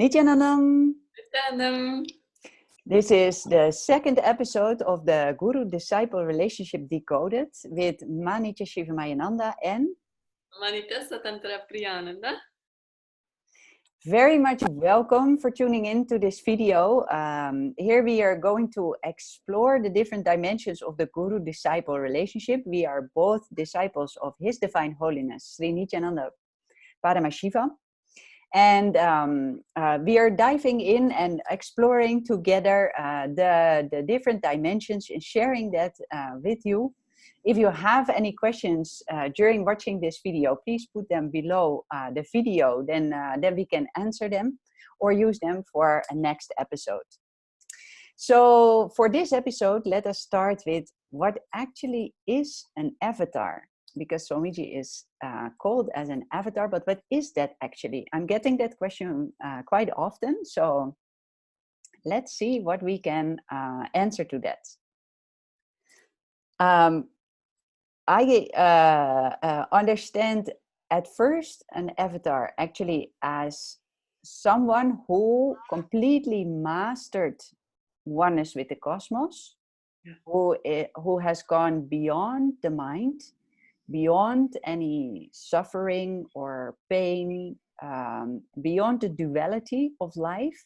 Nityanandam. Nityanandam. This is the second episode of the Guru-Disciple Relationship Decoded with Manitya Shivamaya and Manitya Swathanthirapriya. Very much welcome for tuning in to this video. Here we are going to explore the different dimensions of the Guru-Disciple relationship. We are both disciples of His Divine Holiness, Sri Nityananda Paramashiva. And we are diving in and exploring together the different dimensions and sharing that with you. If you have any questions during watching this video, please put them below the video, then we can answer them or use them for a next episode. So for this episode, let us start with what actually is an avatar. Because Swamiji is called as an avatar, but what is that actually? I'm getting that question quite often, so let's see what we can answer to that. I understand at first an avatar actually as someone who completely mastered oneness with the cosmos, who has gone beyond the mind, beyond any suffering or pain, beyond the duality of life.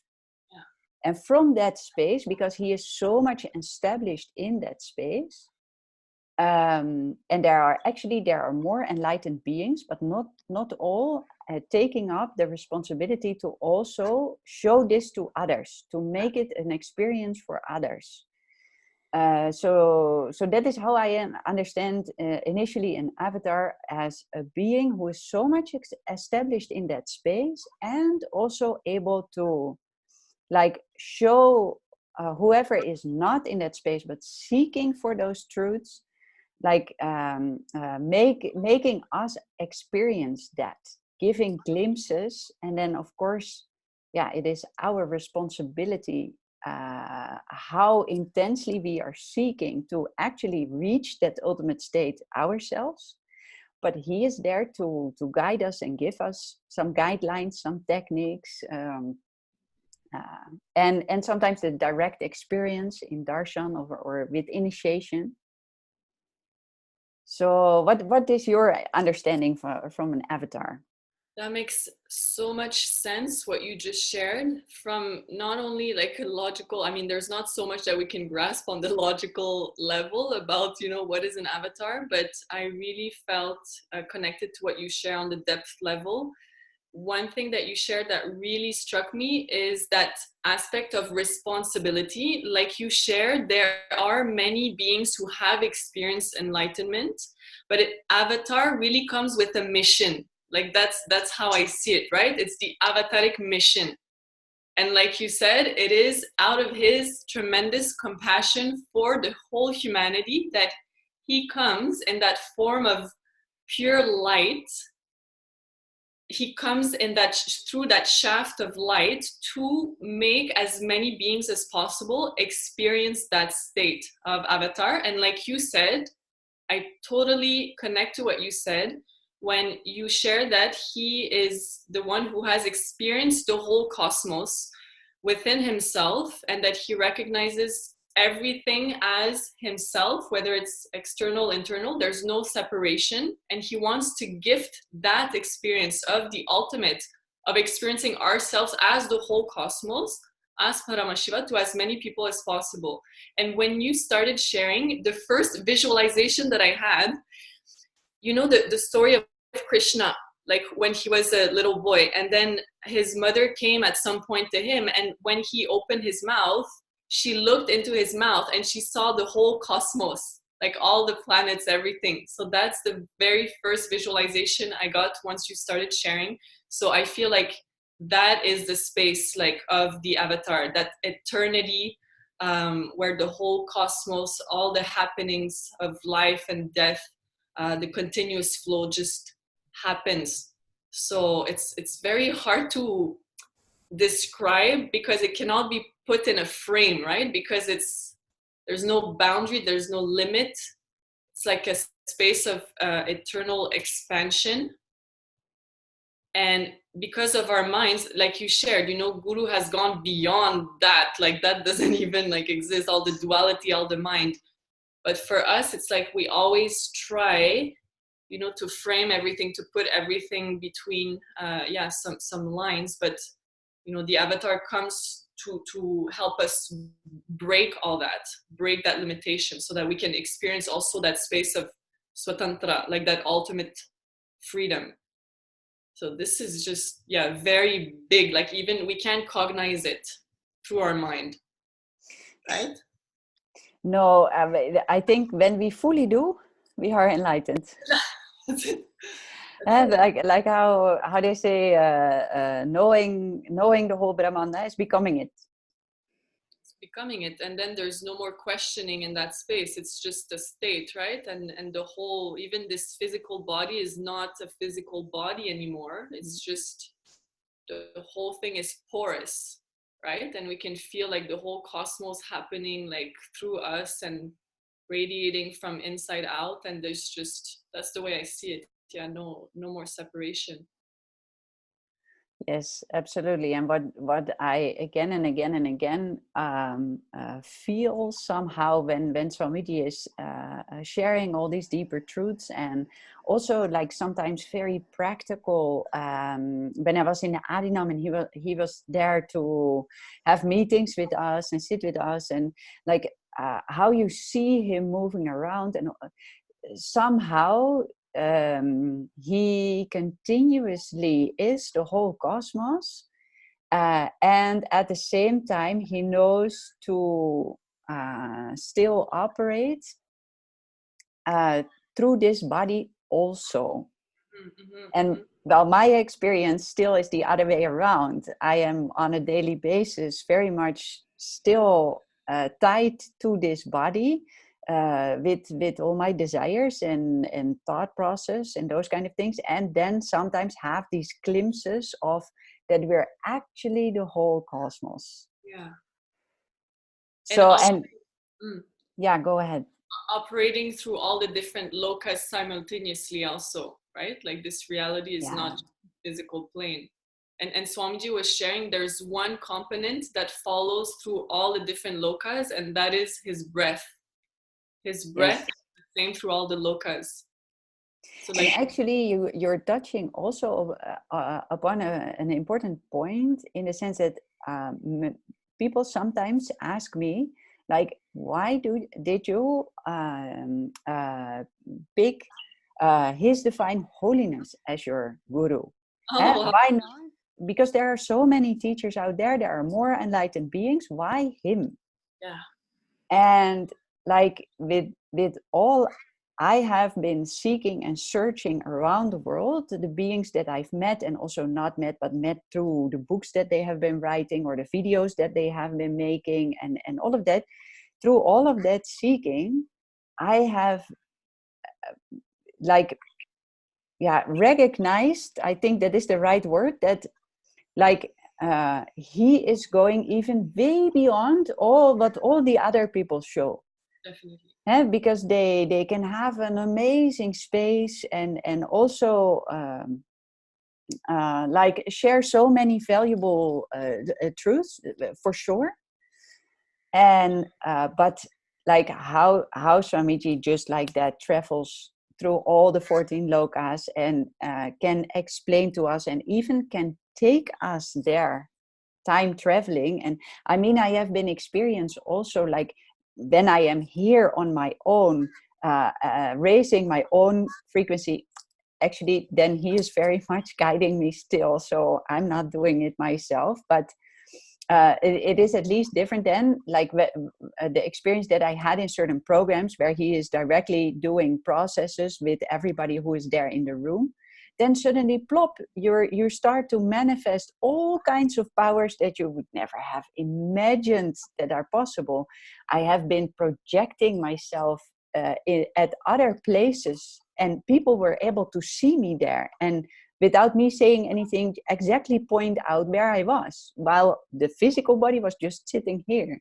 Yeah. And from that space, because he is so much established in that space, and there are more enlightened beings, but not all taking up the responsibility to also show this to others, to make it an experience for others. So that is how I understand initially an avatar, as a being who is so much established in that space and also able to show whoever is not in that space but seeking for those truths, making us experience that, giving glimpses. And then of course, it is our responsibility how intensely we are seeking to actually reach that ultimate state ourselves. But he is there to guide us and give us some guidelines, some techniques, and sometimes the direct experience in darshan or with initiation. So what is your understanding from an avatar? That makes so much sense, what you just shared, from not only like a logical, I mean, there's not so much that we can grasp on the logical level about, what is an avatar, but I really felt connected to what you share on the depth level. One thing that you shared that really struck me is that aspect of responsibility. Like you shared, there are many beings who have experienced enlightenment, but avatar really comes with a mission. Like that's how I see it, right? It's the avataric mission. And like you said, it is out of his tremendous compassion for the whole humanity that he comes in that form of pure light. He comes in that through that shaft of light to make as many beings as possible experience that state of avatar. And like you said, I totally connect to what you said when you share that he is the one who has experienced the whole cosmos within himself, and that he recognizes everything as himself, whether it's external, internal, there's no separation. And he wants to gift that experience of the ultimate, of experiencing ourselves as the whole cosmos, as Paramashiva, to as many people as possible. And when you started sharing, the first visualization that I had, the story of Krishna, like when he was a little boy, and then his mother came at some point to him, and when he opened his mouth, she looked into his mouth and she saw the whole cosmos, like all the planets, everything. So that's the very first visualization I got once you started sharing. So I feel like that is the space like of the avatar, that eternity, where the whole cosmos, all the happenings of life and death, the continuous flow just happens. So it's very hard to describe because it cannot be put in a frame, right? Because there's no boundary, there's no limit. It's like a space of eternal expansion. And because of our minds, like you shared, you know, Guru has gone beyond that. Like that doesn't even like exist, all the duality, all the mind. But for us, it's like we always try, you know, to frame everything, to put everything between, some lines. But, you know, the avatar comes to help us break all that, break that limitation, so that we can experience also that space of Swatantra, like that ultimate freedom. So this is just, very big. Like even we can't cognize it through our mind, right? No, I think when we fully do, we are enlightened. That's it. And like how they say, knowing the whole Brahmanda is becoming it. It's becoming it, and then there's no more questioning in that space. It's just a state, right? And the whole, even this physical body is not a physical body anymore. It's just the whole thing is porous, right? And we can feel like the whole cosmos happening like through us and radiating from inside out. And there's just, that's the way I see it. Yeah, no more separation. Yes, absolutely. And what I again and again and again feel somehow when Swamiji is sharing all these deeper truths, and also like sometimes very practical. When I was in the Adinam and he was there to have meetings with us and sit with us, and like how you see him moving around, and somehow he continuously is the whole cosmos, and at the same time he knows to still operate through this body also. Mm-hmm, And mm-hmm. well, my experience still is the other way around. I am on a daily basis very much still tied to this body, with all my desires and thought process and those kind of things, and then sometimes have these glimpses of that we're actually the whole cosmos. Yeah. So Also, and yeah, go ahead. operating through all the different lokas simultaneously also, right? Like this reality is Yeah. not physical plane. And Swamiji was sharing, there's one component that follows through all the different lokas, and that is his breath. His breath Yes. is the same through all the lokas. So And like, actually, you're touching also upon an important point, in the sense that people sometimes ask me, like, why did you pick His Divine Holiness as your guru? oh, Why not? Because there are so many teachers out there. There are more enlightened beings. Why him? yeah, And like with all I have been seeking and searching around the world, the beings that I've met and also not met, but met through the books that they have been writing or the videos that they have been making, and all of that, through all of that seeking, I have like, recognized, I think that is the right word, that like he is going even way beyond all what all the other people show. definitely. Because they can have an amazing space, and also like share so many valuable truths, for sure. And but like how Swamiji just like that travels through all the 14 lokas, and can explain to us, and even can take us there, time traveling. And I mean, I have been experienced also, like when I am here on my own, raising my own frequency, actually then he is very much guiding me still, so I'm not doing it myself, but it is at least different than like the experience that I had in certain programs where he is directly doing processes with everybody who is there in the room. Then suddenly, plop, you start to manifest all kinds of powers that you would never have imagined that are possible. I have been projecting myself at other places, and people were able to see me there, and without me saying anything, exactly point out where I was, while the physical body was just sitting here.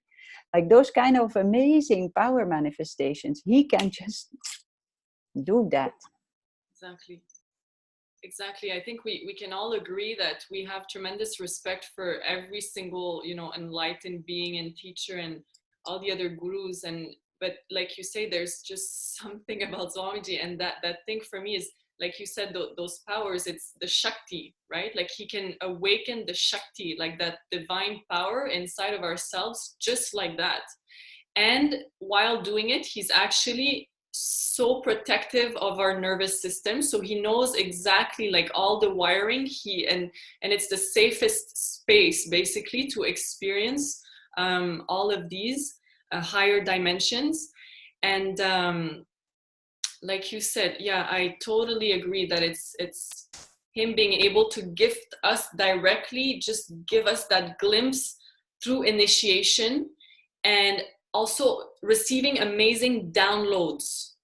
Like those kind of amazing power manifestations, he can just do that. Exactly. Exactly. I think we can all agree that we have tremendous respect for every single, you know, enlightened being and teacher and all the other gurus. And but like you say, there's just something about Swamiji, and that thing for me is, like you said, those powers. It's the Shakti, right? Like he can awaken the Shakti, like that divine power inside of ourselves, just like that. And while doing it, he's actually so protective of our nervous system, so he knows exactly like all the wiring, and it's the safest space basically to experience all of these higher dimensions. And like you said, yeah, I totally agree that it's him being able to gift us directly, just give us that glimpse through initiation, and also receiving amazing downloads,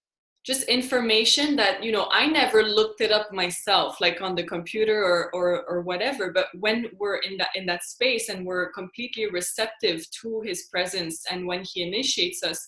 just information that, you know, I never looked it up myself, like on the computer or whatever. But when we're in that space and we're completely receptive to his presence, and when he initiates us,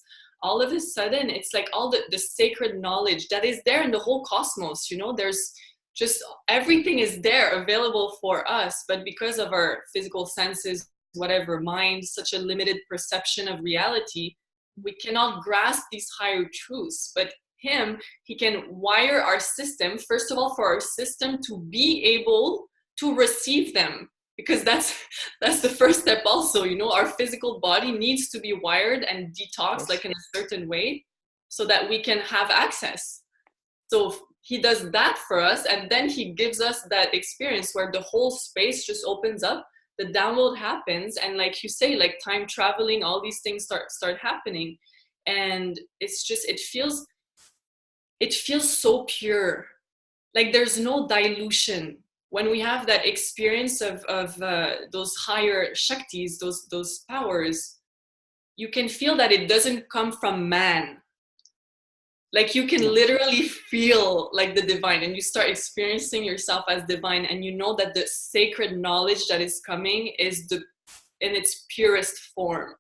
all of a sudden it's like all the sacred knowledge that is there in the whole cosmos, you know, there's just everything is there available for us. But because of our physical senses, whatever, mind, such a limited perception of reality, we cannot grasp these higher truths. But him, he can wire our system, first of all, for our system to be able to receive them, because that's the first step also, you know, our physical body needs to be wired and detoxed, Yes. like in a certain way, so that we can have access. So he does that for us, and then he gives us that experience where the whole space just opens up, the download happens, and like you say, like time traveling, all these things start happening. And it's just, it feels so pure, like there's no dilution when we have that experience of those higher shaktis, those powers. You can feel that it doesn't come from man. Like you can No. literally feel like the divine, and you start experiencing yourself as divine, and you know that the sacred knowledge that is coming is in its purest form.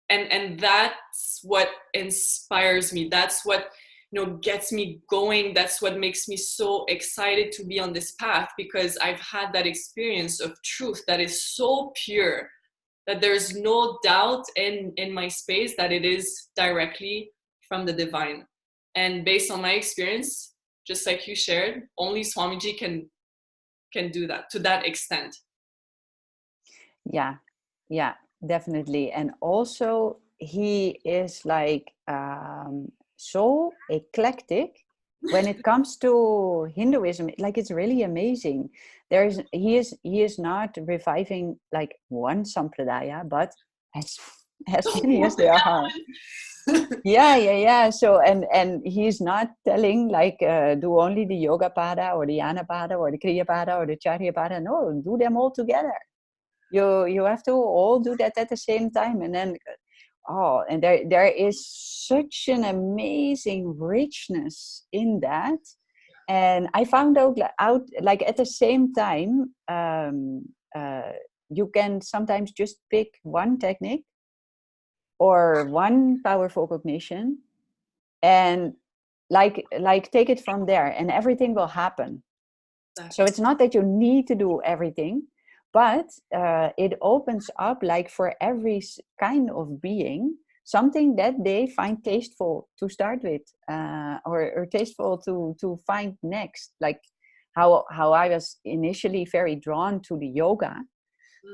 And that's what inspires me. That's what, you know, gets me going. That's what makes me so excited to be on this path, because I've had that experience of truth that is so pure that there's no doubt in my space that it is directly from the divine. And based on my experience, just like you shared, only Swamiji can do that to that extent. Yeah, yeah, definitely. And also he is like so eclectic when it comes to Hinduism. Like it's really amazing. He is not reviving like one sampradaya, but as many as there are. Yeah. So and he's not telling like do only the yoga pada or the anapada or the kriya pada or the charya pada. No, do them all together. You have to all do that at the same time. And then and there is such an amazing richness in that. And I found out like at the same time, you can sometimes just pick one technique or one powerful cognition and like take it from there, and everything will happen. So it's not that you need to do everything, but it opens up like for every kind of being something that they find tasteful to start with, or tasteful to find next. Like how I was initially very drawn to the yoga,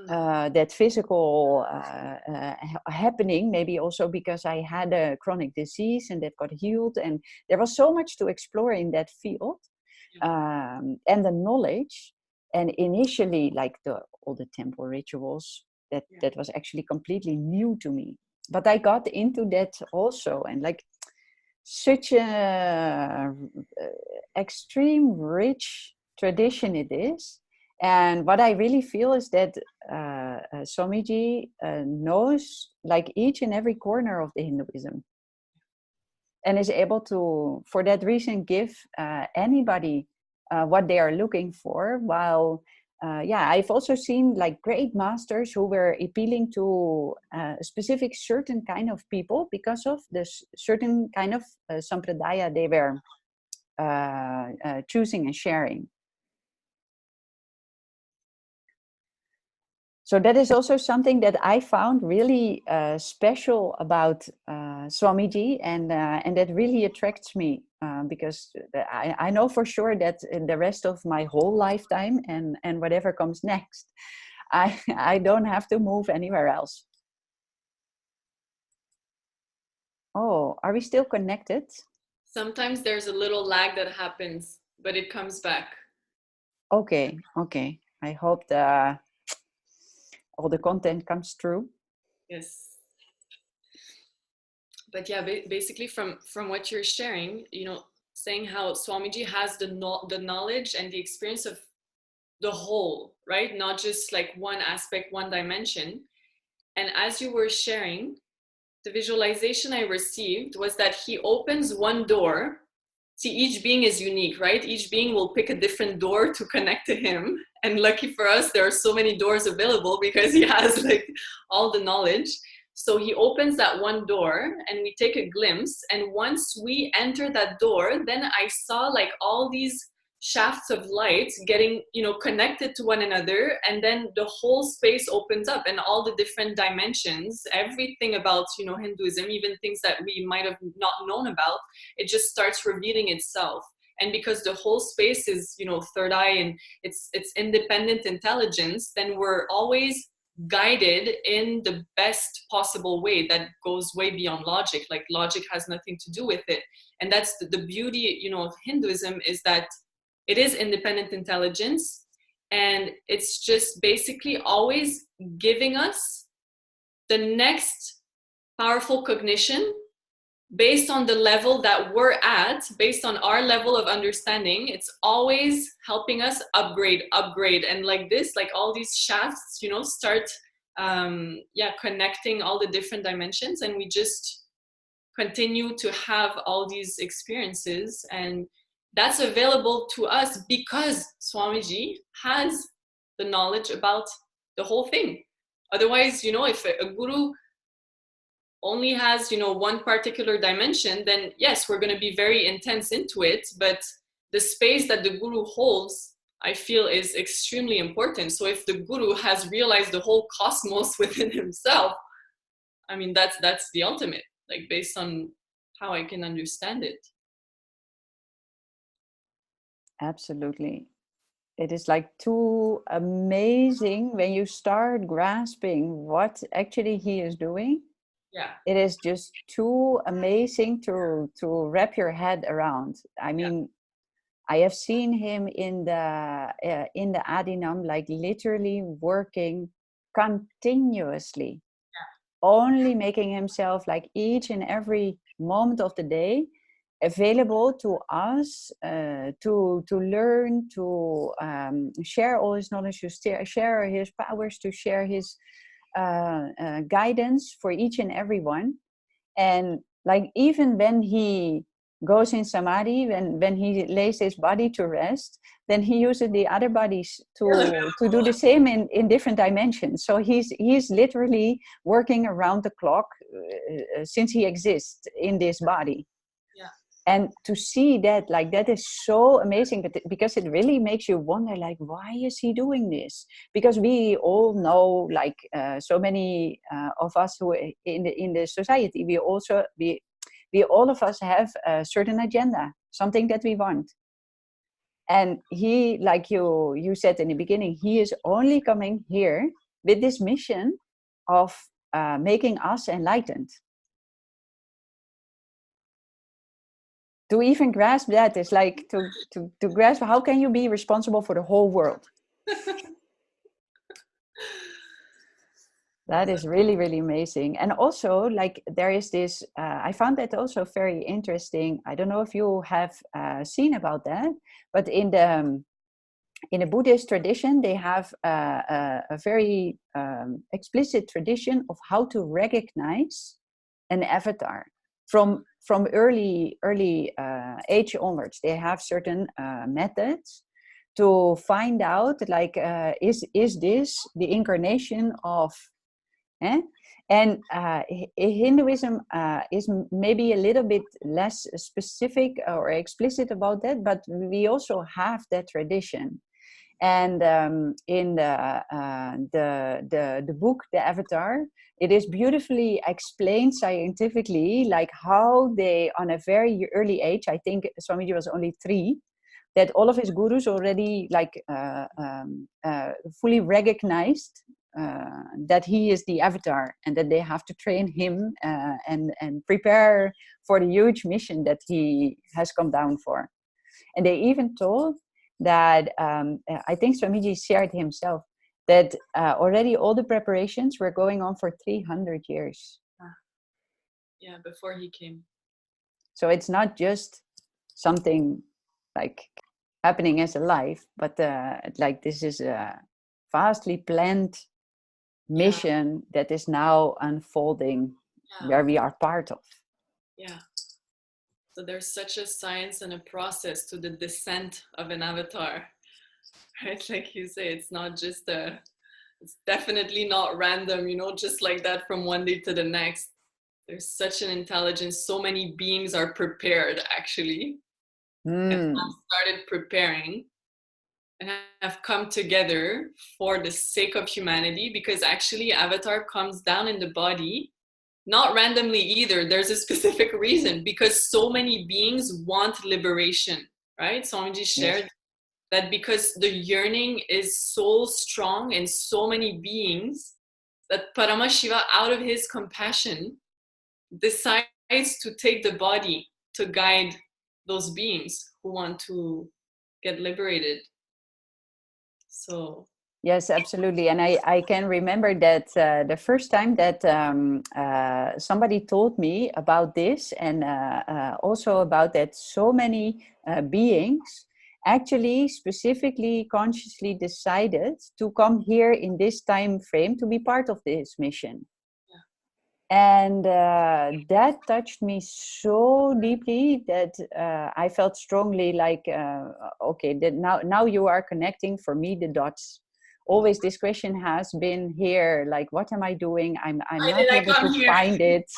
that physical happening, maybe also because I had a chronic disease and that got healed, and there was so much to explore in that field. And the knowledge, and initially like all the temple rituals, that was actually completely new to me. But I got into that also, and like such a extreme rich tradition it is. And what I really feel is that Swamiji knows like each and every corner of the Hinduism, and is able to, for that reason, give anybody what they are looking for. While I've also seen like great masters who were appealing to a specific certain kind of people because of this certain kind of sampradaya they were choosing and sharing. So that is also something that I found really special about Swamiji, and that really attracts me because I know for sure that in the rest of my whole lifetime and whatever comes next, I don't have to move anywhere else. Oh, are we still connected? Sometimes there's a little lag that happens, but it comes back. Okay, okay. I hope all the content comes through. Yes. But yeah, basically from what you're sharing, you know, saying how Swamiji has the knowledge and the experience of the whole, right? Not just like one aspect, one dimension. And as you were sharing, the visualization I received was that he opens one door. See, each being is unique, right? Each being will pick a different door to connect to him. And lucky for us, there are so many doors available because he has like all the knowledge. So he opens that one door and we take a glimpse. And once we enter that door, then I saw like all these shafts of light getting, you know, connected to one another, and then the whole space opens up and all the different dimensions, everything about, you know, Hinduism, even things that we might have not known about, it just starts revealing itself. And because the whole space is, you know, third eye and it's independent intelligence, then we're always guided in the best possible way that goes way beyond logic. Like logic has nothing to do with it. And that's the beauty, you know, of Hinduism, is that it is independent intelligence, and it's just basically always giving us the next powerful cognition based on the level that we're at, based on our level of understanding. It's always helping us upgrade. And like this, like all these shafts, you know, start connecting all the different dimensions, and we just continue to have all these experiences. And that's available to us because Swamiji has the knowledge about the whole thing. Otherwise, you know, if a guru only has, you know, one particular dimension, then yes, we're going to be very intense into it. But the space that the guru holds, I feel, is extremely important. So if the guru has realized the whole cosmos within himself, I mean, that's the ultimate, like based on how I can understand it. Absolutely. It is like too amazing when you start grasping what actually he is doing. Yeah. It is just too amazing to wrap your head around. I mean, I have seen him in the Adinam, like literally working continuously, only making himself like each and every moment of the day available to us, to learn, to share all his knowledge, to share his powers, to share his guidance for each and every one. And like even when he goes in samadhi, when he lays his body to rest, then he uses the other bodies to do the same in different dimensions. So he's literally working around the clock since he exists in this body. And to see that, like, that is so amazing, but because it really makes you wonder, like, why is he doing this? Because we all know, like, so many of us who in the society, we all of us have a certain agenda, something that we want. And he, like you said in the beginning, he is only coming here with this mission of making us enlightened. To even grasp that is like to grasp, how can you be responsible for the whole world? That is really, really amazing. And also, like, there is this, I found that also very interesting. I don't know if you have seen about that, but in the Buddhist tradition, they have a very explicit tradition of how to recognize an avatar. From early age onwards, they have certain methods to find out, like, is this the incarnation of and Hinduism is maybe a little bit less specific or explicit about that, but we also have that tradition. And in the book, The Avatar, it is beautifully explained scientifically, like how they, on a very early age, I think Swamiji was only 3, that all of his gurus already fully recognized that he is the avatar, and that they have to train him and prepare for the huge mission that he has come down for. And they even told that, I think Swamiji shared himself, that already all the preparations were going on for 300 years. Yeah, before he came. So it's not just something like happening as a life, but like this is a vastly planned mission that is now unfolding, where we are part of. Yeah. So there's such a science and a process to the descent of an avatar, right? Like you say, it's not just it's definitely not random, you know, just like that from one day to the next. There's such an intelligence. So many beings are prepared, actually, and have started preparing and have come together for the sake of humanity, because actually Avatar comes down in the body, not randomly either. There's a specific reason, because so many beings want liberation, right? Swamiji shared that because the yearning is so strong in so many beings, that Paramashiva, out of his compassion, decides to take the body to guide those beings who want to get liberated. So yes, absolutely. And I can remember that the first time that somebody told me about this, and also about that so many beings actually specifically consciously decided to come here in this time frame to be part of this mission. And that touched me so deeply that I felt strongly like, okay, that now you are connecting for me the dots. Always this question has been here, like, what am I doing? I'm not able to find it.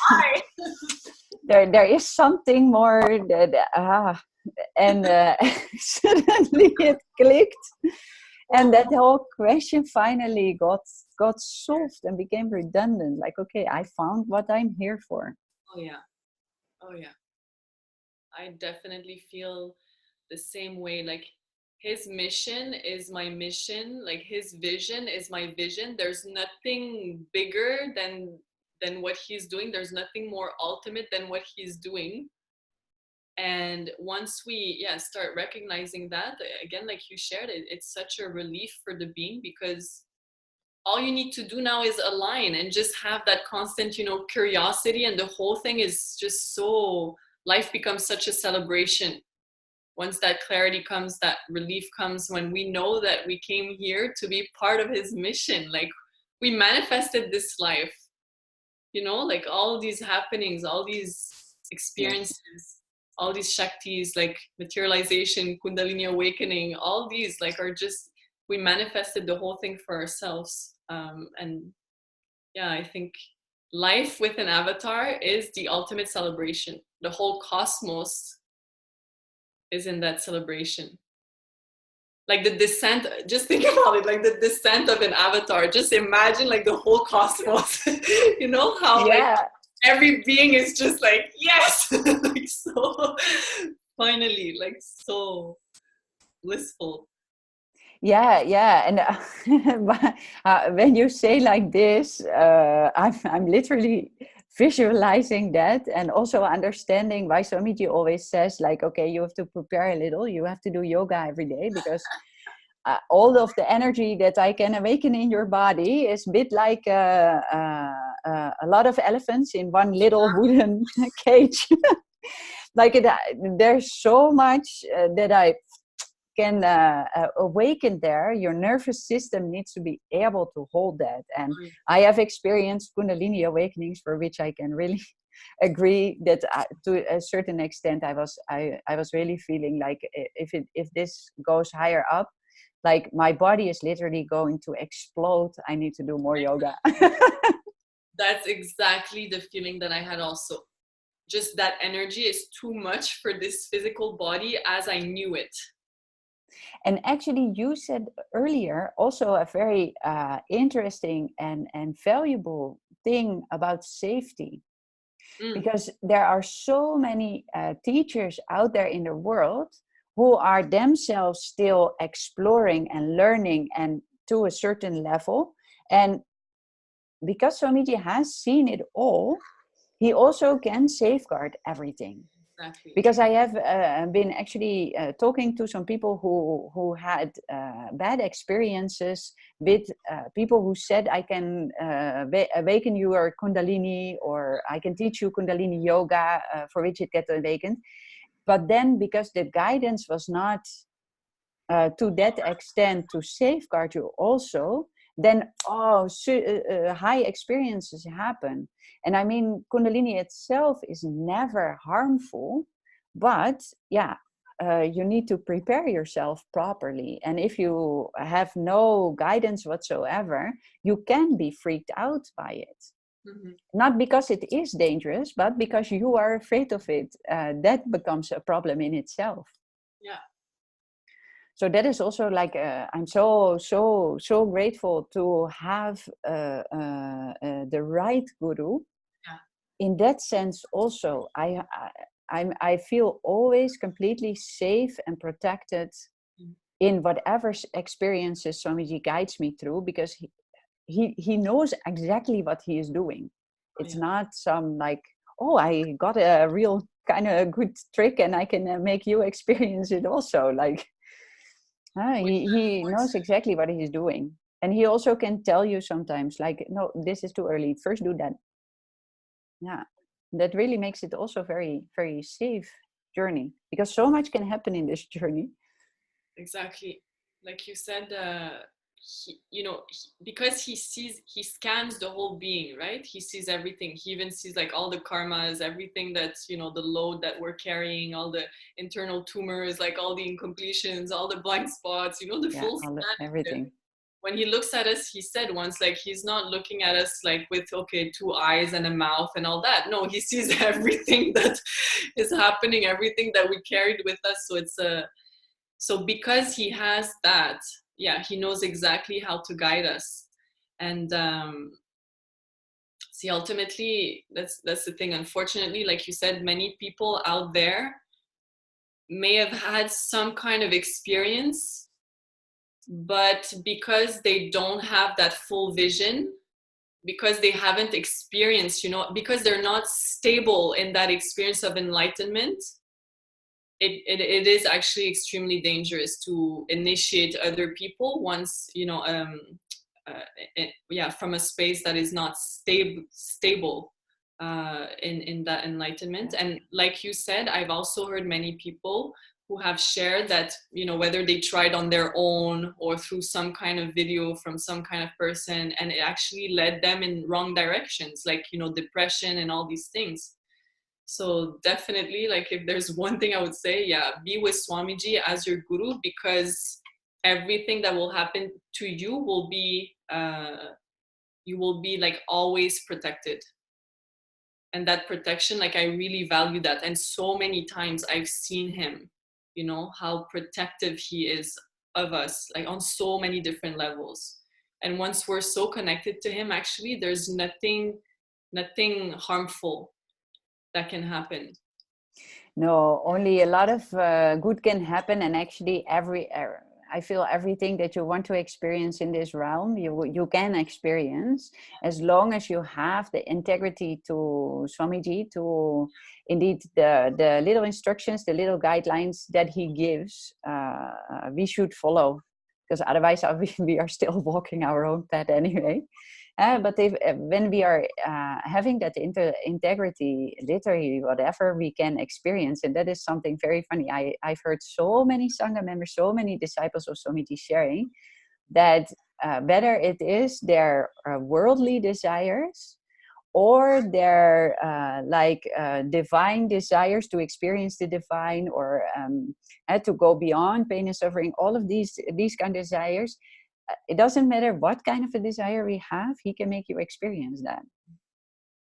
there is something more that, and suddenly it clicked. And that whole question finally got solved and became redundant. Like, okay, I found what I'm here for. Oh yeah. I definitely feel the same way. Like, his mission is my mission. Like, his vision is my vision. There's nothing bigger than what he's doing. There's nothing more ultimate than what he's doing. And once we start recognizing that, again, like you shared, it's such a relief for the being, because all you need to do now is align and just have that constant, you know, curiosity, and the whole thing is just so, life becomes such a celebration. Once that clarity comes, that relief comes, when we know that we came here to be part of his mission. Like, we manifested this life, you know, like all these happenings, all these experiences, all these shaktis, like materialization, kundalini awakening, all these like are just, we manifested the whole thing for ourselves. And yeah, I think life with an avatar is the ultimate celebration. The whole cosmos is in that celebration. Like the descent, just think about it, like the descent of an avatar. Just imagine like the whole cosmos, you know, how like every being is just like, yes, like so finally, like so blissful. Yeah. And when you say like this, I'm literally visualizing that, and also understanding why Swamiji always says like, okay, you have to prepare a little, you have to do yoga every day, because all of the energy that I can awaken in your body is a bit like a lot of elephants in one little wooden cage. Like there's so much that I can awaken there. Your nervous system needs to be able to hold that. And I have experienced Kundalini awakenings for which I can really agree that to a certain extent I was really feeling like if this goes higher up, like my body is literally going to explode. I need to do more yoga. That's exactly the feeling that I had also. Just that energy is too much for this physical body as I knew it. And actually, you said earlier also a very interesting and valuable thing about safety. Because there are so many teachers out there in the world who are themselves still exploring and learning, and to a certain level. And because Swamiji has seen it all, he also can safeguard everything. Exactly. Because I have been actually talking to some people who had bad experiences with people who said, I can awaken your Kundalini, or I can teach you Kundalini yoga for which it gets awakened. But then because the guidance was not to that extent to safeguard you also, then high experiences happen. And I mean, Kundalini itself is never harmful, but yeah, you need to prepare yourself properly. And if you have no guidance whatsoever, you can be freaked out by it. Mm-hmm. Not because it is dangerous, but because you are afraid of it. That becomes a problem in itself. Yeah. So that is also like, I'm so grateful to have the right guru. Yeah. In that sense also, I feel always completely safe and protected in whatever experiences Swamiji guides me through, because he knows exactly what he is doing. It's not some like, oh, I got a real kind of good trick and I can make you experience it also. Like, he knows exactly what he's doing. And he also can tell you sometimes, like, no, this is too early. First do that. Yeah. That really makes it also very, very safe journey, because so much can happen in this journey. Exactly. Like you said, because he scans the whole being, right? He sees everything. He even sees like all the karmas, everything that's, the load that we're carrying, all the internal tumors, like all the incompletions, all the blind spots, the full scan. Everything. When he looks at us, he said once, like, he's not looking at us like with, okay, 2 eyes and a mouth and all that. No, he sees everything that is happening, everything that we carried with us. So so because he has that, he knows exactly how to guide us. And see, ultimately, that's the thing. Unfortunately, like you said, many people out there may have had some kind of experience, but because they don't have that full vision, because they haven't experienced, because they're not stable in that experience of enlightenment, it is actually extremely dangerous to initiate other people once, from a space that is not stable in that enlightenment. And like you said, I've also heard many people who have shared that, whether they tried on their own or through some kind of video from some kind of person, and it actually led them in wrong directions, like, depression and all these things. So definitely, like, if there's one thing I would say, be with Swamiji as your guru, because everything that will happen to you will be, you will be like always protected. And that protection, like, I really value that. And so many times I've seen him, how protective he is of us, like on so many different levels. And once we're so connected to him, actually, there's nothing harmful that can happen. No, only a lot of good can happen. And actually I feel everything that you want to experience in this realm, you can experience, as long as you have the integrity to Swamiji, to indeed the little instructions, the little guidelines that he gives, we should follow, because otherwise we are still walking our own path anyway. But when we are having that integrity, literally whatever we can experience, and that is something very funny. I've heard so many Sangha members, so many disciples of Swamiji sharing that whether it is their worldly desires or their divine desires to experience the divine, or to go beyond pain and suffering, all of these kind of desires, it doesn't matter what kind of a desire we have, he can make you experience that.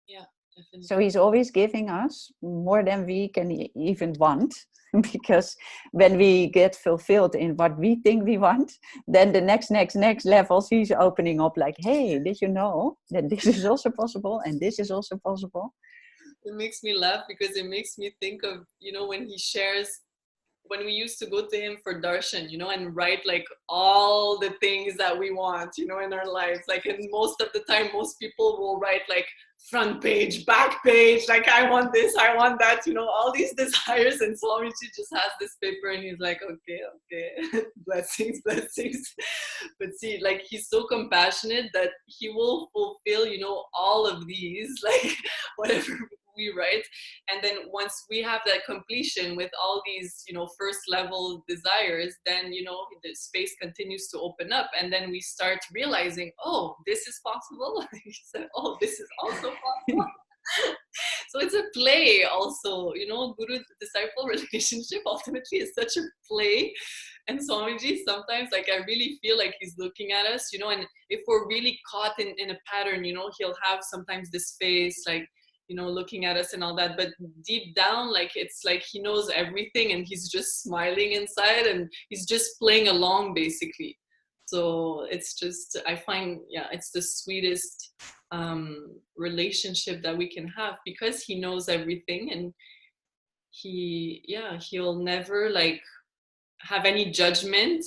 Yeah, Definitely. So he's always giving us more than we can even want, because when we get fulfilled in what we think we want, then the next levels he's opening up, like, hey, did you know that this is also possible and this is also possible? It makes me laugh because it makes me think of, when he shares, when we used to go to him for darshan, and write like all the things that we want, in our lives. Like, and most of the time, most people will write like front page, back page, like, I want this, I want that, all these desires. And Swamiji just has this paper and he's like, okay, blessings, blessings. But see, like, he's so compassionate that he will fulfill, all of these, like, whatever we write. And then once we have that completion with all these, first level desires, then, the space continues to open up. And then we start realizing, oh, this is possible. He said, oh, this is also possible. So it's a play also, guru disciple relationship ultimately is such a play. And Swamiji, sometimes, like, I really feel like he's looking at us, and if we're really caught in a pattern, he'll have sometimes this face, like, looking at us and all that, but deep down, like, it's like he knows everything and he's just smiling inside and he's just playing along, basically. So it's just, I find, it's the sweetest relationship that we can have, because he knows everything, and he'll never, like, have any judgment.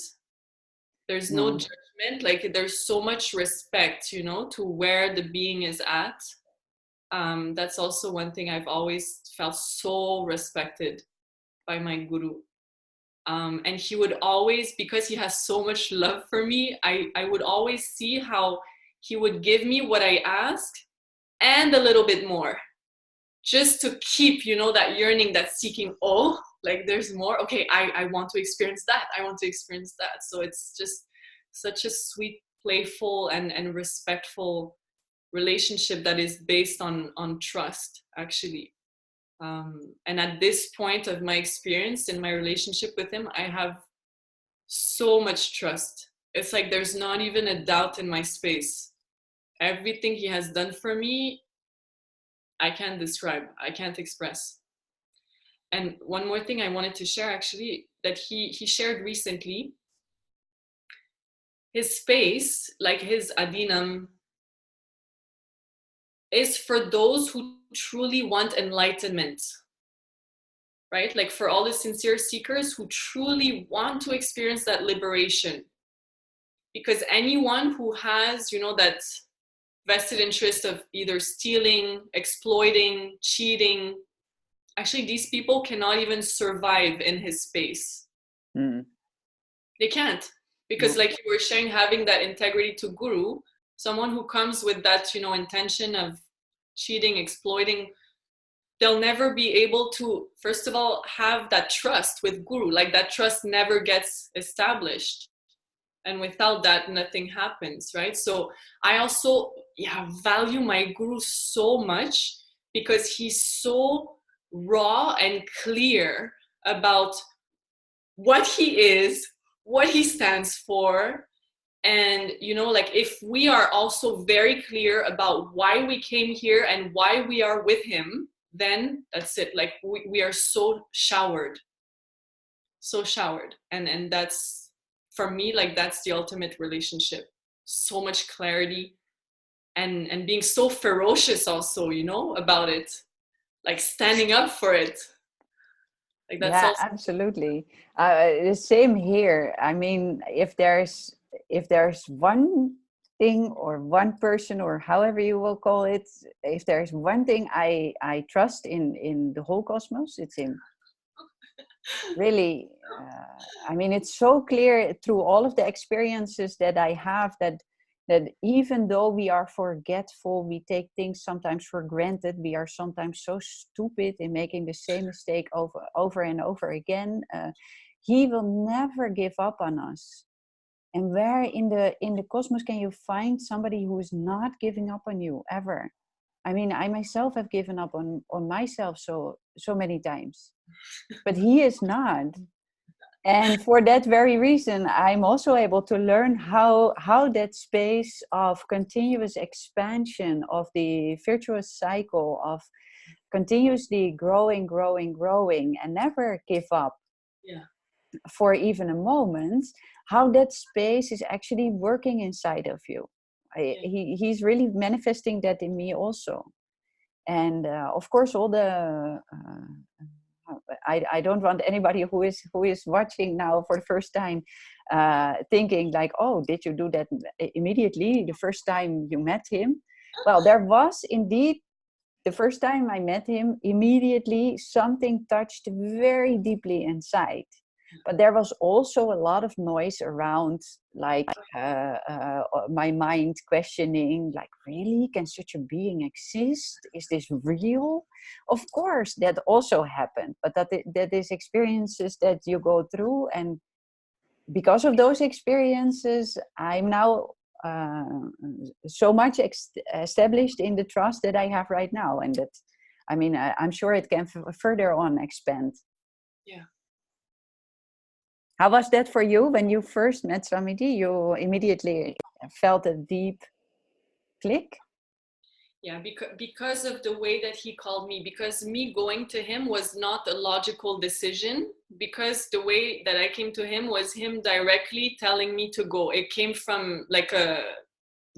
There's no judgment. Like, there's so much respect, to where the being is at. That's also one thing I've always felt so respected by my guru. And he would always, because he has so much love for me, I would always see how he would give me what I asked and a little bit more, just to keep, that yearning, that seeking, oh, like, there's more. Okay, I want to experience that. I want to experience that. So it's just such a sweet, playful, and respectful relationship that is based on trust, actually. And at this point of my experience in my relationship with him, I have so much trust. It's like there's not even a doubt in my space. Everything he has done for me, I can't describe, I can't express. And one more thing I wanted to share, actually, that he shared recently, his space, like his adinam, is for those who truly want enlightenment, right? Like, for all the sincere seekers who truly want to experience that liberation. Because anyone who has, that vested interest of either stealing, exploiting, cheating, actually, these people cannot even survive in his space. They can't. Because, like you were sharing, having that integrity to guru, someone who comes with that, intention of cheating, exploiting, they'll never be able to, first of all, have that trust with guru. Like, that trust never gets established. And without that, nothing happens, right? So I also value my guru so much, because he's so raw and clear about what he is, what he stands for. And, like, if we are also very clear about why we came here and why we are with him, then that's it. Like, we are so showered. And that's, for me, like, that's the ultimate relationship. So much clarity, and being so ferocious also, about it, like, standing up for it. Like, that's also absolutely. The same here. I mean, if there's one thing or one person, or however you will call it, if there's one thing I trust in the whole cosmos, it's him. Really, I mean, it's so clear through all of the experiences that I have, that even though we are forgetful, we take things sometimes for granted, we are sometimes so stupid in making the same mistake over and over again, he will never give up on us. And where in the cosmos can you find somebody who is not giving up on you ever? I mean, I myself have given up on myself so many times, but he is not. And for that very reason, I'm also able to learn how that space of continuous expansion of the virtuous cycle of continuously growing, and never give up Yeah. for even a moment, how that space is actually working inside of you. Yeah. He's really manifesting that in me also. And of course, all the I don't want anybody who is watching now for the first time thinking like, oh, did you do that immediately the first time you met him? Well, there was indeed, the first time I met him, immediately something touched very deeply inside. But there was also a lot of noise around, like my mind questioning, like, really? Can such a being exist? Is this real? Of course, that also happened. But that is experiences that you go through. And because of those experiences, I'm now so much established in the trust that I have right now. And that, I mean, I'm sure it can further on expand. Yeah. How was that for you when you first met Swamiji? You immediately felt a deep click? Yeah, because of the way that he called me, because me going to him was not a logical decision, because the way that I came to him was him directly telling me to go. It came from like a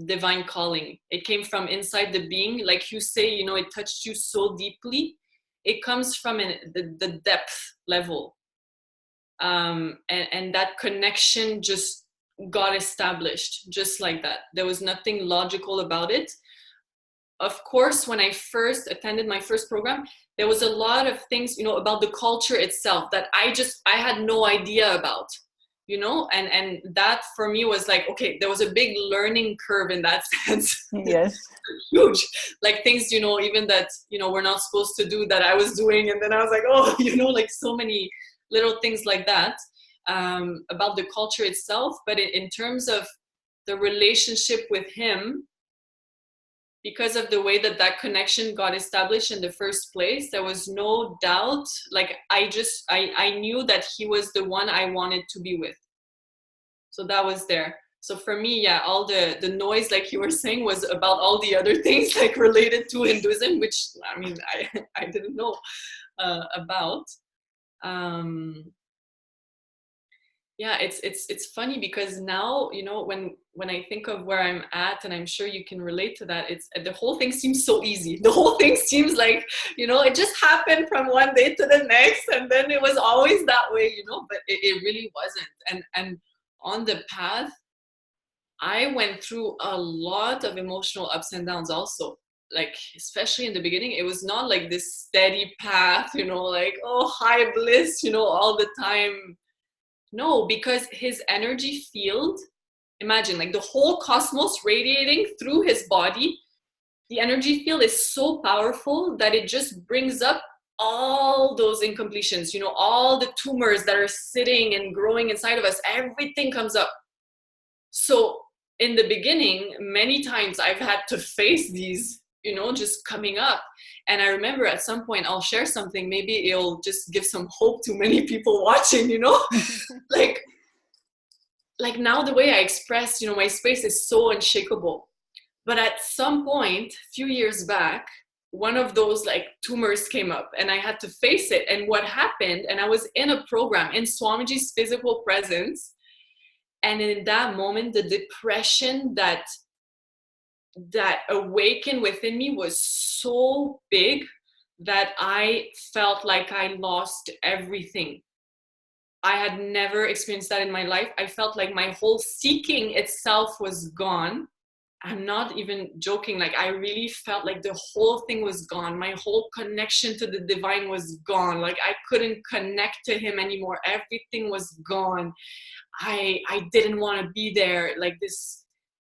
divine calling. It came from inside the being. Like you say, you know, it touched you so deeply. It comes from the depth level. And that connection just got established just like that. There was nothing logical about it. Of course, when I first attended my first program, there was a lot of things, you know, about the culture itself that I had no idea about, you know, and that for me was like, okay, there was a big learning curve in that sense. Yes. Huge, like things, you know, even that, you know, we're not supposed to do that I was doing. And then I was like, oh, you know, like so many little things like that, about the culture itself. But in terms of the relationship with him, because of the way that that connection got established in the first place, there was no doubt. Like I knew that he was the one I wanted to be with. So that was there. So for me, yeah, all the noise, like you were saying, was about all the other things like related to Hinduism, which I mean, I didn't know about. Yeah, it's funny because now, you know, when I think of where I'm at, and I'm sure you can relate to that, it's the whole thing seems so easy. The whole thing seems like, you know, it just happened from one day to the next, and then it was always that way, you know, but it really wasn't. And on the path, I went through a lot of emotional ups and downs also. Like, especially in the beginning, it was not like this steady path, you know, like, oh, high bliss, you know, all the time. No, because his energy field, imagine like the whole cosmos radiating through his body, the energy field is so powerful that it just brings up all those incompletions, you know, all the tumors that are sitting and growing inside of us, everything comes up. So in the beginning, many times I've had to face these, you know, just coming up. And I remember at some point I'll share something, maybe it'll just give some hope to many people watching, you know, like now the way I express, you know, my space is so unshakable. But at some point, a few years back, one of those like tumors came up and I had to face it. And what happened, and I was in a program in Swamiji's physical presence. And in that moment, the depression that awakened within me was so big that I felt like I lost everything. I had never experienced that in my life. I felt like my whole seeking itself was gone. I'm not even joking. Like, I really felt like the whole thing was gone. My whole connection to the divine was gone. Like, I couldn't connect to him anymore. Everything was gone. I didn't want to be there. Like, this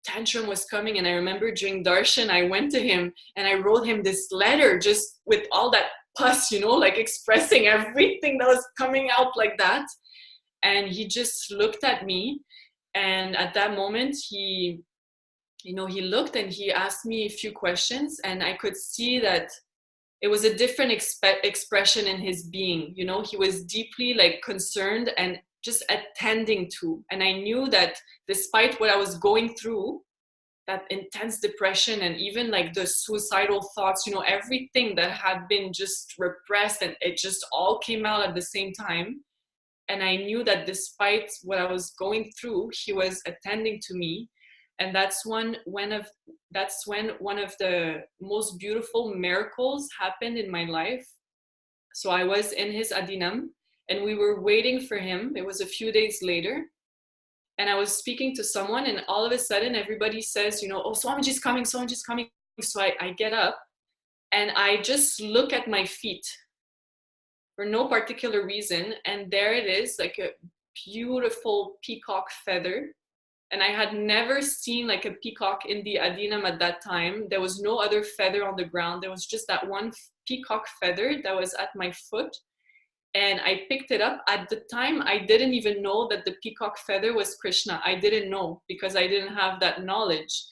tantrum was coming. And I remember during darshan, I went to him and I wrote him this letter just with all that pus, you know, like expressing everything that was coming out like that. And he just looked at me. And at that moment, he looked and he asked me a few questions, and I could see that it was a different expression in his being. You know, he was deeply like concerned and just attending to. And I knew that despite what I was going through, that intense depression and even like the suicidal thoughts, you know, everything that had been just repressed, and it just all came out at the same time. And I knew that despite what I was going through, he was attending to me. And that's when one of the most beautiful miracles happened in my life. So I was in his adinam and we were waiting for him. It was a few days later. And I was speaking to someone, and all of a sudden everybody says, you know, oh, Swamiji's coming, Swamiji's coming. So I get up and I just look at my feet for no particular reason. And there it is, like a beautiful peacock feather. And I had never seen like a peacock in the adinam at that time. There was no other feather on the ground. There was just that one peacock feather that was at my foot. And I picked it up. At the time, I didn't even know that the peacock feather was Krishna. I didn't know because I didn't have that knowledge.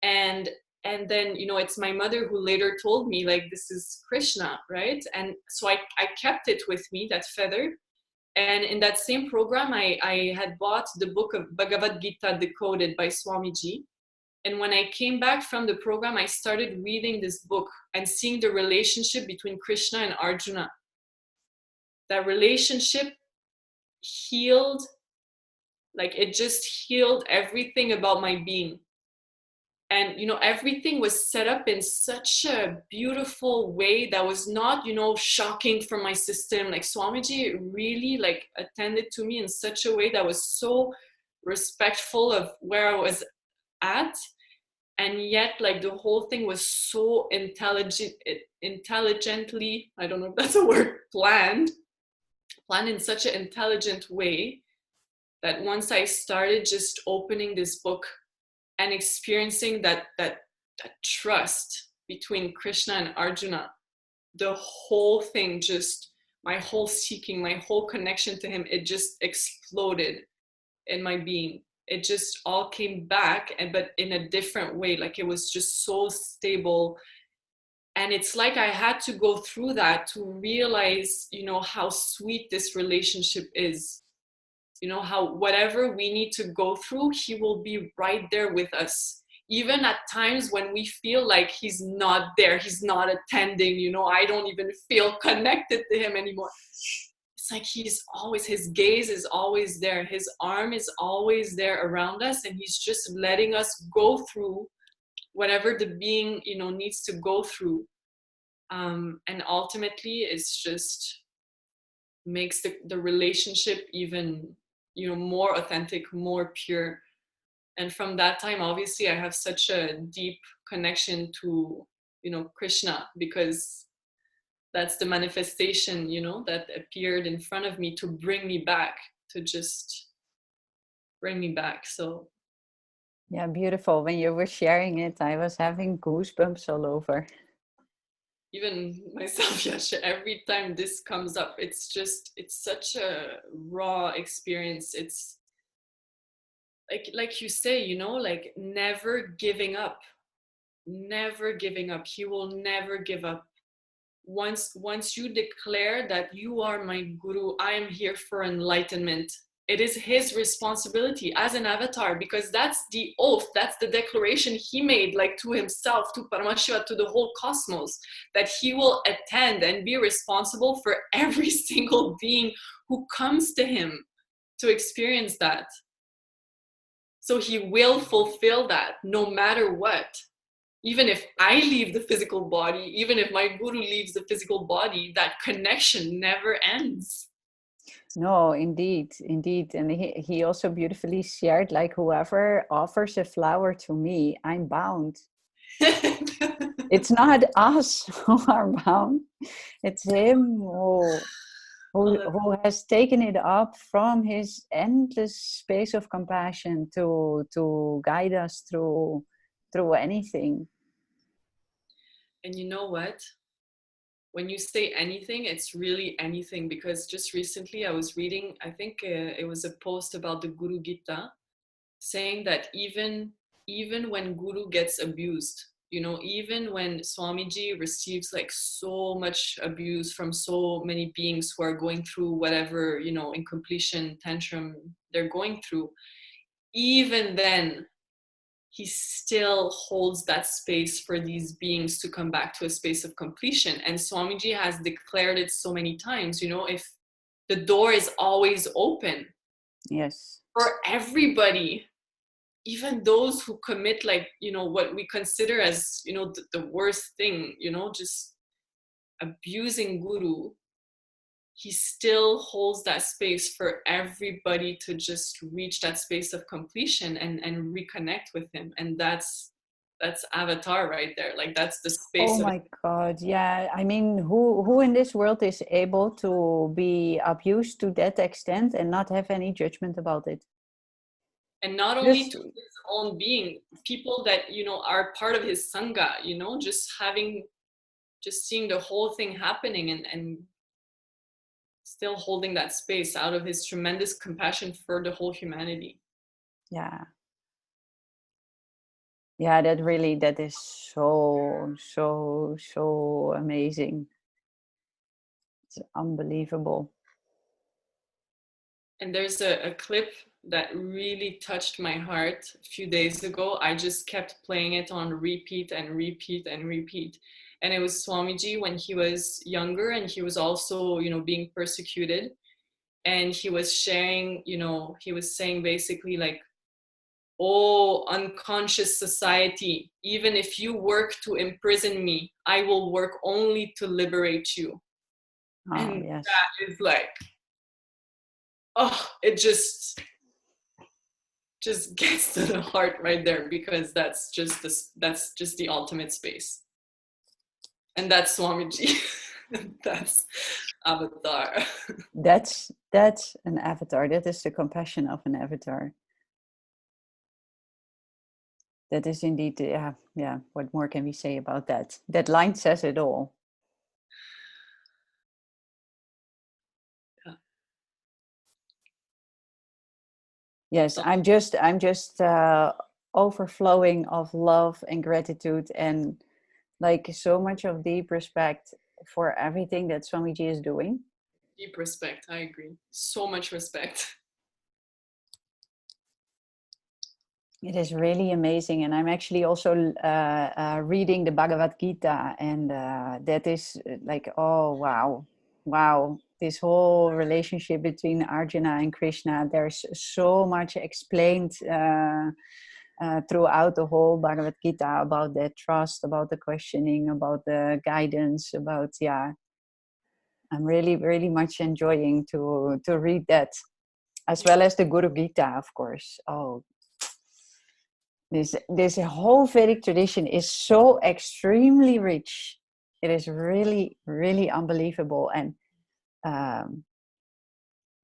And then, you know, it's my mother who later told me, like, this is Krishna, right? And so I kept it with me, that feather. And in that same program, I had bought the book of Bhagavad Gita Decoded by Swamiji. And when I came back from the program, I started reading this book and seeing the relationship between Krishna and Arjuna. That relationship healed, like it just healed everything about my being. And, you know, everything was set up in such a beautiful way that was not, you know, shocking for my system. Like Swamiji really like attended to me in such a way that was so respectful of where I was at. And yet like the whole thing was so intelligently, I don't know if that's a word, planned in such an intelligent way that once I started just opening this book and experiencing that trust between Krishna and Arjuna, the whole thing, just my whole seeking, my whole connection to him, it just exploded in my being. It just all came back, but in a different way. Like it was just so stable. And it's like I had to go through that to realize, you know, how sweet this relationship is. You know, how whatever we need to go through, he will be right there with us. Even at times when we feel like he's not there, he's not attending, you know, I don't even feel connected to him anymore. It's like he's always, his gaze is always there. His arm is always there around us. And he's just letting us go through whatever the being, you know, needs to go through. And ultimately it's just makes the relationship even, you know, more authentic, more pure. And from that time, obviously I have such a deep connection to, you know, Krishna, because that's the manifestation, you know, that appeared in front of me to bring me back, to just bring me back. So yeah, beautiful. When you were sharing it, I was having goosebumps all over. Even myself, Yasha, every time this comes up, it's such a raw experience. It's like you say, you know, like never giving up. He will never give up. Once you declare that you are my guru, I am here for enlightenment, it is his responsibility as an avatar, because that's the oath, that's the declaration he made, like to himself, to Paramashiva, to the whole cosmos, that he will attend and be responsible for every single being who comes to him to experience that. So he will fulfill that no matter what. Even if I leave the physical body, even if my guru leaves the physical body, that connection never ends. No, indeed. And he also beautifully shared, like, whoever offers a flower to me, I'm bound. It's not us who are bound. It's him who has taken it up from his endless space of compassion to guide us through anything. And you know what? When you say anything, it's really anything, because just recently I was reading, I think it was a post about the Guru Gita, saying that even when Guru gets abused, You know, even when Swamiji receives like so much abuse from so many beings who are going through whatever, you know, incompletion tantrum they're going through, even then he still holds that space for these beings to come back to a space of completion. And Swamiji has declared it so many times, you know, if the door is always open Yes. for everybody, even those who commit, like, you know, what we consider as, you know, the worst thing, you know, just abusing Guru, he still holds that space for everybody to just reach that space of completion and reconnect with him. And that's avatar right there. Like, that's the space Oh of, my God. Yeah. I mean, who in this world is able to be abused to that extent and not have any judgment about it? and not only Just, to his own being, people that, you know, are part of his sangha, you know, just seeing the whole thing happening and still holding that space out of his tremendous compassion for the whole humanity. yeah. Yeah, that is so amazing. It's unbelievable. And there's a clip that really touched my heart a few days ago. I just kept playing it on repeat and repeat and repeat. And it was Swamiji when he was younger and he was also, you know, being persecuted. And he was sharing, you know, he was saying basically like, oh, unconscious society, even if you work to imprison me, I will work only to liberate you. Oh, And yes. that is like, oh, it just gets to the heart right there, because that's just the ultimate space. And that's Swamiji. That's avatar. That's an avatar. That is the compassion of an avatar. That is indeed, yeah. What more can we say about that? That line says it all. Yeah. Yes, I'm just overflowing of love and gratitude and like so much of deep respect for everything that Swamiji is doing. Deep respect. I agree. So much respect. It is really amazing, and I'm actually also reading the Bhagavad Gita, and that is like, oh wow, wow! This whole relationship between Arjuna and Krishna. There's so much explained throughout the whole Bhagavad Gita about that trust, about the questioning, about the guidance, about I'm really much enjoying to read that, as well as the Guru Gita, of course. Oh, this whole Vedic tradition is so extremely rich. It is really unbelievable. And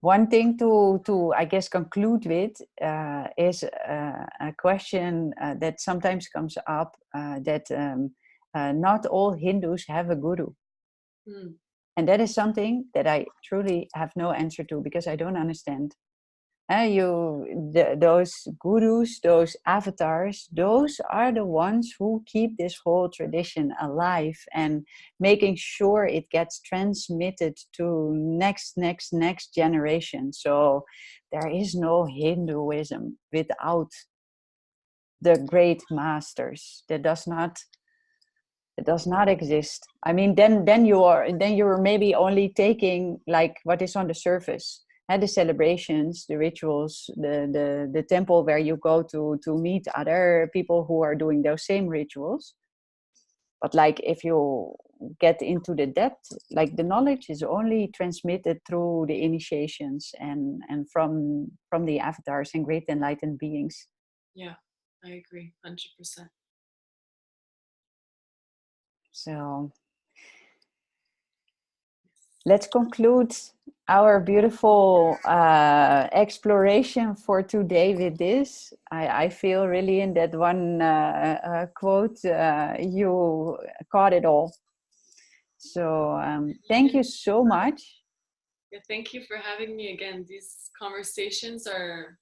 one thing to I guess conclude with is a question that sometimes comes up that not all Hindus have a guru. Mm. And that is something that I truly have no answer to, because I don't understand. Those gurus, those avatars, those are the ones who keep this whole tradition alive and making sure it gets transmitted to next generation. So there is no Hinduism without the great masters. That does not, it does not exist. I mean, then you're maybe only taking like what is on the surface, and the celebrations, the rituals, the temple where you go to meet other people who are doing those same rituals. But like if you get into the depth, like the knowledge is only transmitted through the initiations and from the avatars and great enlightened beings. Yeah, I agree, 100%. So let's conclude our beautiful exploration for today with this. I feel really in that one quote, you caught it all. So thank you so much. Yeah, thank you for having me again. These conversations are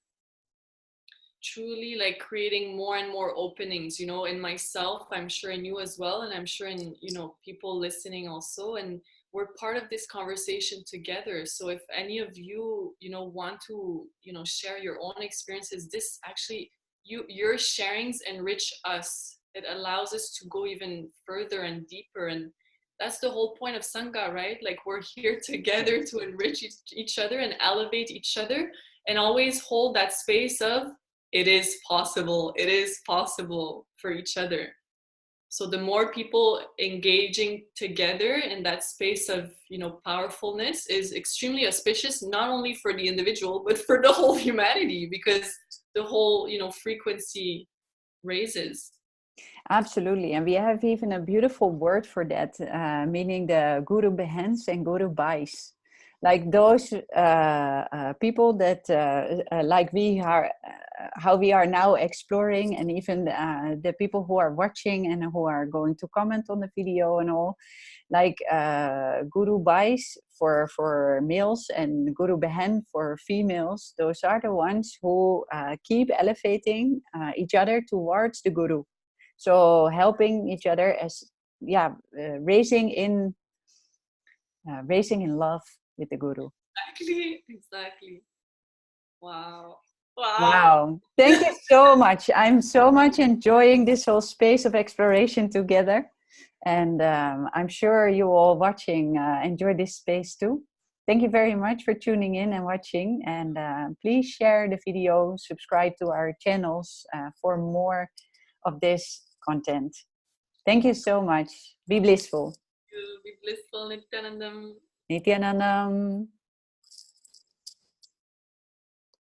truly like creating more and more openings, you know, in myself, I'm sure in you as well, and I'm sure in, you know, people listening also. And we're part of this conversation together. So if any of you, you know, want to, you know, share your own experiences, this actually, your sharings enrich us. It allows us to go even further and deeper. And that's the whole point of Sangha, right? Like we're here together to enrich each other and elevate each other, and always hold that space of it is possible for each other. So the more people engaging together in that space of, you know, powerfulness is extremely auspicious, not only for the individual, but for the whole humanity, because the whole, you know, frequency raises. Absolutely. And we have even a beautiful word for that, meaning the Guru Behens and Guru Bais. Like those people that, like we are, how we are now exploring, and even the people who are watching and who are going to comment on the video and all, like Guru Bais for males and Guru Behen for females. Those are the ones who keep elevating each other towards the Guru. So helping each other as, raising in love with the Guru. Exactly. Wow. Thank you so much. I'm so much enjoying this whole space of exploration together. And I'm sure you all watching enjoy this space too. Thank you very much for tuning in and watching. And please share the video, subscribe to our channels for more of this content. Thank you so much. Be blissful. Be blissful, Nityanandam. Nityanandam.